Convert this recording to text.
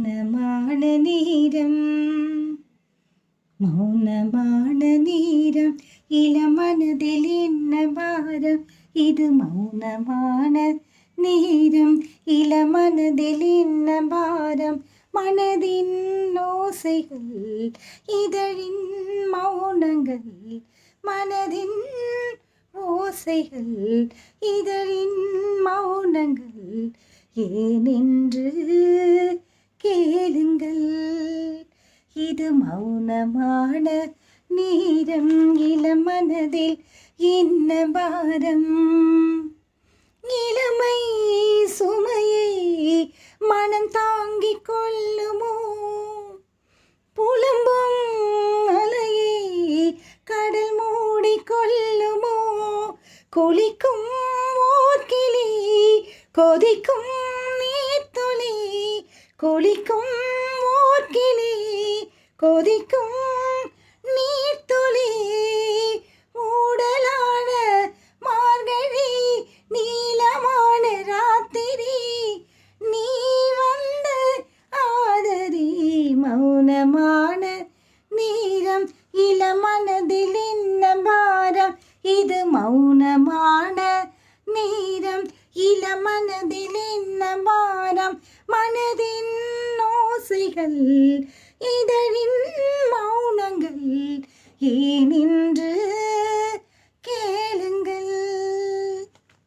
மௌனமான நேரம், மௌனமான நேரம், இளமனதில் என்ன பாரம், இது மௌனமான நேரம், இளமனதில் என்ன பாரம், மனதின் ஓசைகள், இதழின் மௌனங்கள், மனதின் ஓசைகள், இதழின் மௌனங்கள், ஏனென்று கேளுங்கள். இது மௌனமான நேரம், இளமனதில் என்ன பாரம். இளமை சுமையை மனம் தாங்கிக் கொள்ளுமோ, புலம்பும் அலையை கடல் மூடிக்கொள்ளுமோ, குளிக்கும் ஓர்கிளி கொதிக்கும் நீர்த்துளி, குளிக்கும் ஓர்கிளி கொதிக்கும் நீர்த்துளி, ஊடலான மார்கழி நீலமான ராத்திரி, நீ வந்து ஆதரி. மௌனமான நேரம், இளமனதில் என்ன பாரம், இது மௌனமான நேரம், இளமனதில் என்ன பாரம், மனதின் ஓசைகள், இதழின் மௌனங்கள், ஏனென்று